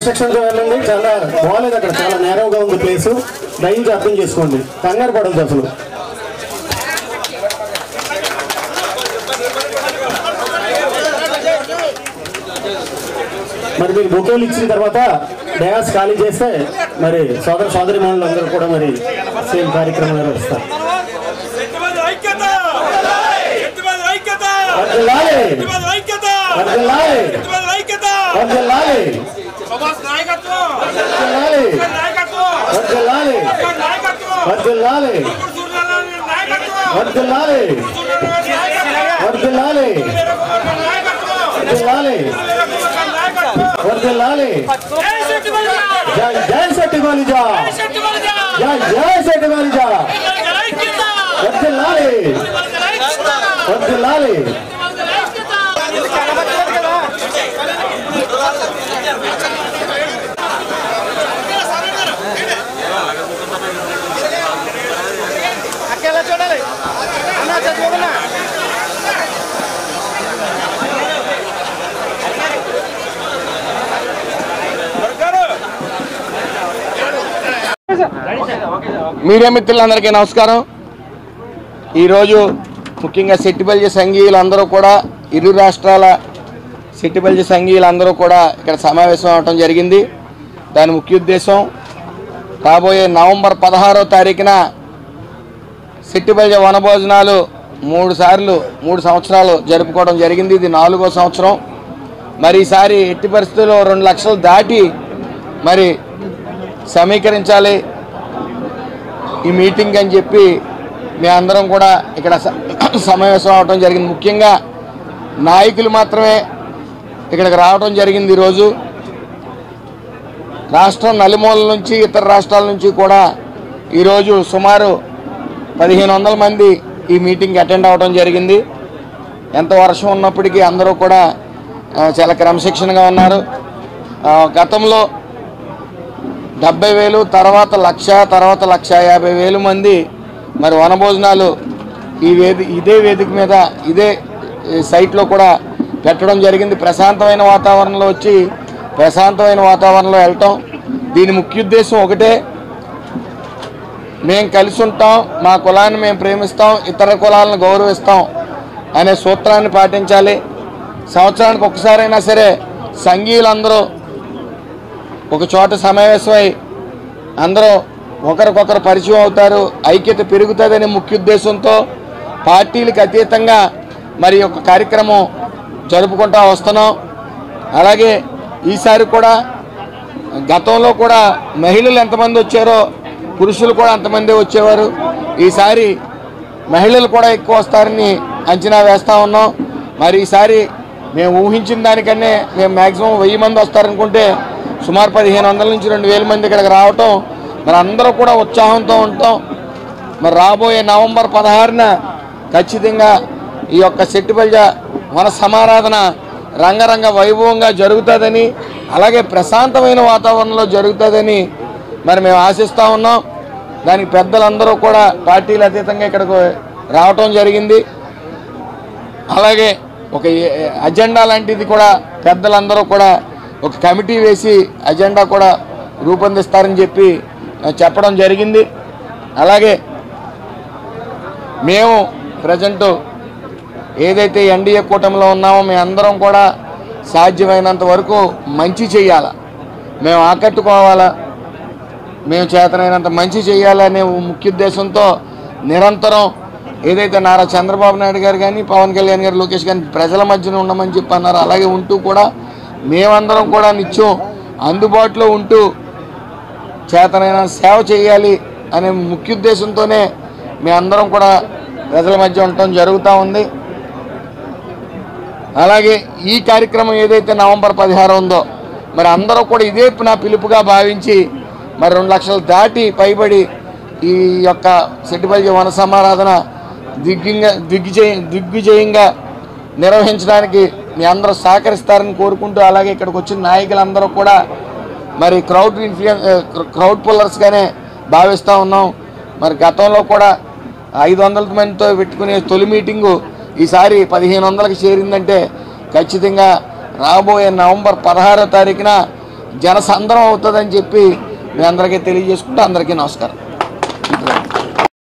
సెక్షన్కి వెళ్ళండి. చాలా బాగాలేదు, అక్కడ చాలా నేరవుగా ఉంది ప్లేసు. దయించి అర్థం చేసుకోండి, కంగారు పడద్దు అసలు. మరి మీరు బొకేలు ఇచ్చిన తర్వాత డయాస్ ఖాళీ చేస్తే మరి సోదరి మనులు అందరూ కూడా మరి సేమ్ కార్యక్రమం నిర్వహిస్తారు. మీడియా మిత్రులందరికీ నమస్కారం. ఈరోజు ముఖ్యంగా సెట్టిబల్జీ సంఘీయులందరూ కూడా, ఇరు రాష్ట్రాల సెట్టిబల్జీ సంఘీయులందరూ కూడా ఇక్కడ సమావేశం అవడం జరిగింది. దాని ముఖ్య ఉద్దేశం రాబోయే నవంబర్ 16వ తారీఖున సెట్టిబల్జీ వనభోజనాలు 3 సంవత్సరాలు జరుపుకోవడం జరిగింది. ఇది 4వ సంవత్సరం. మరి ఈసారి ఎట్టి పరిస్థితుల్లో 2 లక్షలు దాటి మరి సమీకరించాలి ఈ మీటింగ్ అని చెప్పి మేమందరం కూడా ఇక్కడ సమావేశం అవడం జరిగింది. ముఖ్యంగా నాయకులు మాత్రమే ఇక్కడికి రావడం జరిగింది. ఈరోజు రాష్ట్రం నలుమూలల నుంచి, ఇతర రాష్ట్రాల నుంచి కూడా ఈరోజు సుమారు 1500 మంది ఈ మీటింగ్కి అటెండ్ అవ్వడం జరిగింది. ఎంత వర్షం ఉన్నప్పటికీ అందరూ కూడా చాలా క్రమశిక్షణగా ఉన్నారు. గతంలో 70,000, తర్వాత 1,00,000, తర్వాత 1,50,000 మంది మరి వనభోజనాలు ఇదే వేదిక మీద, ఇదే సైట్లో కూడా పెట్టడం జరిగింది. ప్రశాంతమైన వాతావరణంలో వచ్చి ప్రశాంతమైన వాతావరణంలో వెళ్ళటం. దీని ముఖ్య ఉద్దేశం ఒకటే, మేము కలిసి ఉంటాం, మా కులాన్ని మేము ప్రేమిస్తాం, ఇతర కులాలను గౌరవిస్తాం అనే సూత్రాన్ని పాటించాలి. సంవత్సరానికి ఒకసారైనా సరే సంఘీయులందరూ ఒక చోట సమావేశమై అందరూ ఒకరికొకరు పరిచయం అవుతారు, ఐక్యత పెరుగుతుందనే ముఖ్య ఉద్దేశంతో పార్టీలకు అతీతంగా మరి ఒక కార్యక్రమం జరుపుకుంటూ వస్తున్నాం. అలాగే ఈసారి కూడా, గతంలో కూడా మహిళలు ఎంతమంది వచ్చారో పురుషులు కూడా అంతమంది వచ్చేవారు. ఈసారి మహిళలు కూడా ఎక్కువ వస్తారని అంచనా వేస్తూ ఉన్నాం. మరి ఈసారి మేము ఊహించిన దానికన్నా మేము మ్యాక్సిమం 1000 మంది వస్తారనుకుంటే సుమారు 1500 నుంచి 2000 మంది ఇక్కడికి రావటం, మరి అందరూ కూడా ఉత్సాహంతో ఉంటాం. మరి రాబోయే నవంబర్ 16న ఖచ్చితంగా ఈ యొక్క సెట్టిబల్జీ వన సమారాధన రంగరంగ వైభవంగా జరుగుతుందని, అలాగే ప్రశాంతమైన వాతావరణంలో జరుగుతుందని మరి మేము ఆశిస్తూ ఉన్నాం. దానికి పెద్దలందరూ కూడా పార్టీలు అతీతంగా ఇక్కడికి రావటం జరిగింది. అలాగే ఒక అజెండా లాంటిది కూడా పెద్దలందరూ కూడా ఒక కమిటీ వేసి అజెండా కూడా రూపొందిస్తారని చెప్పి చెప్పడం జరిగింది. అలాగే మేము ప్రజెంటు ఏదైతే ఎన్డీఏ కూటమిలో ఉన్నామో మేమందరం కూడా సాధ్యమైనంత వరకు మంచి చేయాలా, మేము ఆకట్టుకోవాలా, మేము చేతనైనంత మంచి చేయాలనే ముఖ్య ఉద్దేశంతో నిరంతరం ఏదైతే నారా చంద్రబాబు నాయుడు గారు కానీ, పవన్ కళ్యాణ్ గారు, లోకేష్ గారిని ప్రజల మధ్యన ఉండమని చెప్పి అన్నారు. అలాగే ఉంటూ కూడా మేమందరం కూడా నిత్యం అందుబాటులో ఉంటూ చేతనైన సేవ చేయాలి అనే ముఖ్య ఉద్దేశంతోనే మేమందరం కూడా ప్రజల మధ్య ఉండటం జరుగుతూ ఉంది. అలాగే ఈ కార్యక్రమం ఏదైతే నవంబర్ 16 ఉందో మరి అందరూ కూడా ఇదే నా పిలుపుగా భావించి మరి 2 లక్షలు దాటి పైబడి ఈ యొక్క సెట్టిబల్జీ వన సమారాధన దిగ్విజయంగా నిర్వహించడానికి మీ అందరూ సహకరిస్తారని కోరుకుంటూ, అలాగే ఇక్కడికి వచ్చిన నాయకులందరూ కూడా మరి క్రౌడ్ పుల్లర్స్గానే భావిస్తూ ఉన్నాం. మరి గతంలో కూడా 500 మందితో పెట్టుకునే తొలి మీటింగు ఈసారి 1500కి చేరిందంటే ఖచ్చితంగా రాబోయే నవంబర్ 16వ తారీఖున జనసంద్రం అవుతుందని చెప్పి మీ అందరికీ తెలియజేసుకుంటూ అందరికీ నమస్కారం.